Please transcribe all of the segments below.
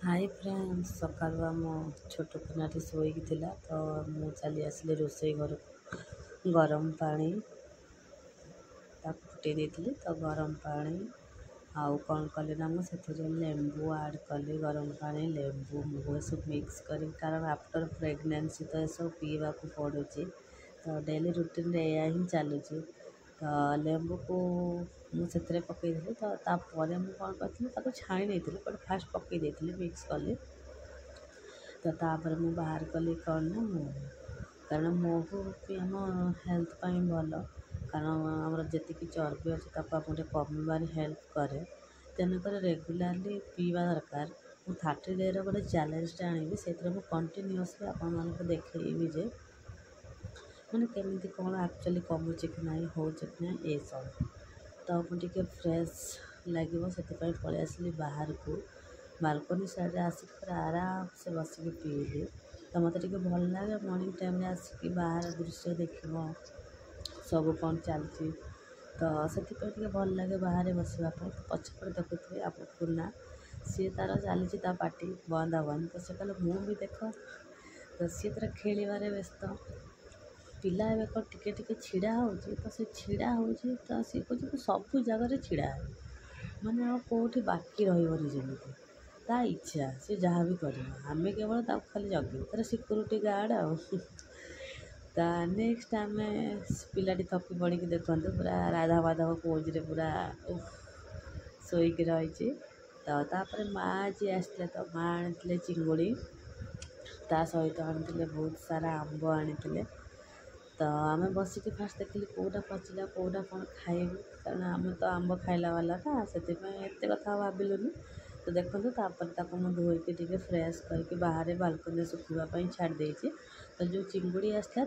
Hi friends सकाळु आम छोट पिलाटी शोईकी थिला तो मु चली आसली रोसई घर गरम पानी फुटे देती तो गरम पानी आउ कौन कले ना मुझे लेंबू ऐड कली गरम पानी लेंबू मुझे सब मिक्स कर कारण आफ्टर प्रेगनेंसी तो ये सब पीवा को पड़ू तो डेली रूटीन रे ही चलुची तो लेंबू को मुझे पकईदी तो तापर मुझे कौन कर छाणी नहीं बट फास्ट पकई मिक्स कली तो तापर मु बाहर कली कौन ना महू कारण महू भी आम हेल्थ भल कारण आम जी चर्बी अच्छे आप कमार हेल्प कै तेणुक रेगुलाली पीवा दरकार मु 30 डे गोटे चैलेंज आनी से कंटिन्यूअसली आपण देखी जे मैंने केमी कौन एक्चुअली कमुचे कि ना हो ना ये सब तो मुझे फ्रेश लगे से पलि आसली बाहर को बालकनी साइड आसिक पूरा आराम से बसिक पीली तो मत भल लगे मॉर्निंग टाइम आसिक बाहर दृश्य देख सब कौन चलती तो से भल लगे बाहर बसवाई तो पछपटे देखुए आप पुना सी तार चली पार्टी बंद हेनी तो से कहले मु भी देख तो सी तरह खेल व्यस्त पिला ए टिके टिके छिड़ा हो तो से छिड़ा हो तो सी कह सब जगह छिड़ा माने आ कौटी बाकी रही जमी ता इच्छा सी जहाँ भी कर आम केवल खाली जगे तार सिक्यूरीटी गार्ड आ नेक्स्ट आम पिलाटी थकी पड़ी देखते पूरा राधा माधव पोजरे पूरा शोक रही तो तापर माँ जी आसते तो माँ आनी चिंगुड़ी ता सहित आनी बहुत सारा आंब आनी तो आम बसिक फास्ट देखिली कौटा पचिला कौटा कौन खाइबू कारण आम तो आंब खाइला वाला ना से एत कथा भाविलुनि तो देखो तापर धोईकी टे फ्रेश करके बाहर बालकनी सुखापी छाड़ी तो जो चिंगुड़ी आसला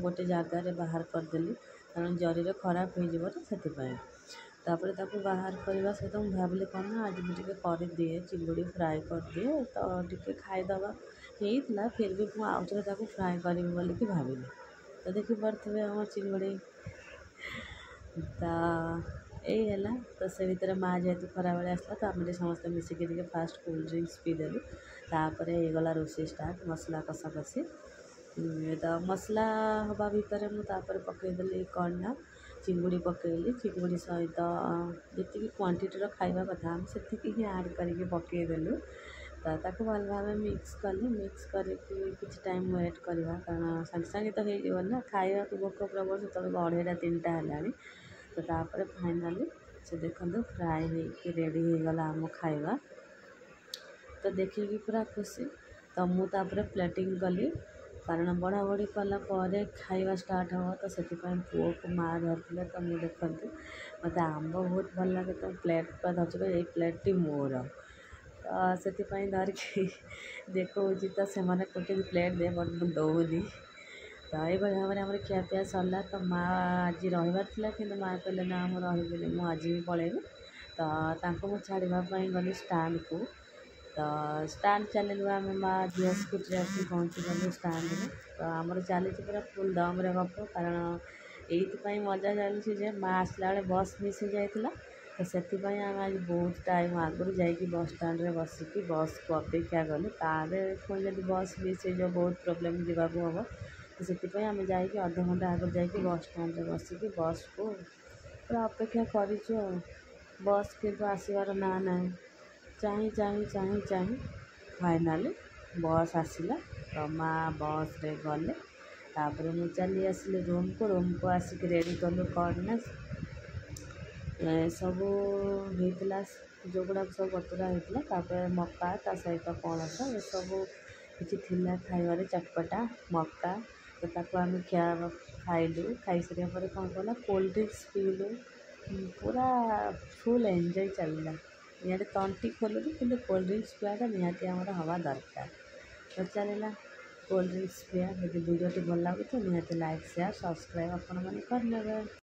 गोटे जगार बाहर करदेली कारण जरी खराब हो तो बाहर करने सहित मुझे भाविली कौन ना आज मुझे कर दिए चिंगुड़ी फ्राए कर दिए तो टे खाईदबा होता फिर भी मुझे आउ थे फ्राए करी बोलिकी भाविली तो देखी पारे आम चिंगुड़ी तो यही है तो से भीतर माँ जेहेतु खरा बेले आसला तो आम समस्त मिसिकी फास्ट कोल्ड ड्रिंक्स पीदेलु तापर गला रोषे स्टार्ट मसला कषा कषी तो मसला हवा भितर मुझे पकईदेली कौन ना चिंगुड़ी पकईली चिंगुड़ी सहित जी क्वांटिटी खाइबा कथा आम से ही आड करके पकईदेलु तो भल भाव मिक्स कली मिक्स करके टाइम वेट करवा कारण सागे सागे तो हो ना खाइबा भोक प्रबल से 2:30 3टा है तो तापर फाइनाली से देखो फ्राए हो रेडी हो गला आम खाइबा तो देखिए पूरा खुशी तो मुझे प्लेटिंग कली कारण बढ़ा बढ़ी कला खाइबा स्टार्ट हम तो से पुओ को माँ धरते तो मुझे देखती मत आंब बहुत भल लगे तो प्लेट पूरा धरती ये प्लेट मोर तो से धरिकी देखो तो से कौन प्लेट दे बट मुझे दौनी तो ये भाव में आम खियापिया सरला तो माँ आज रही कि माँ कहले ना मुझे रही मुझे भी पलैबी तो मुझे छाड़ापी गली स्टाण्ड को तो स्टाण्ड चलू आम माँ झील स्कूटी आस पहुँची गलु स्टाण्ड में तो आमर चली पूरा फुल दम रे गप कारण ये मजा चलुचे माँ आसला बेले बस मिस हो जाता तो से आम आज बहुत टाइम आगुरी जाकि बस स्टाण्ड में बसिकी बस को अपेक्षा कलु पुणी जब बस मिस हो बहुत प्रोब्लेम जावाक हम तो से आम जा अध घंटा आगे जाकि बस स्टाण्ड में बसिकी बस को पूरा अपेक्षा करूँ बस किंतु आसबार ना ना चाह चाह चाह चाह फाइनाली बस आसला तो माँ बस रे गले तापर मुझे चली आसली रूम को आसिक रेडी कलु कौन ना सब होता जो गुड़ाक सब बतुरा होता मक्का ता सहित पणस ये सब किसी खाइबार चटपटा मक्का तो ताको आम खाइलु खाई सारे कौन कला कोल्ड ड्रिंक्स पीलु पूरा फुल एंजॉय चलला इे तंटी खोलु कि कोल्ड ड्रिंक्स पियाटा निहाती आमर हवा दरकार तो चलला कोल्ड ड्रिंक्स पिया यदि वीडियो भल लगे तो निहाती लाइक शेयर सब्सक्राइब आपण मैंने करने।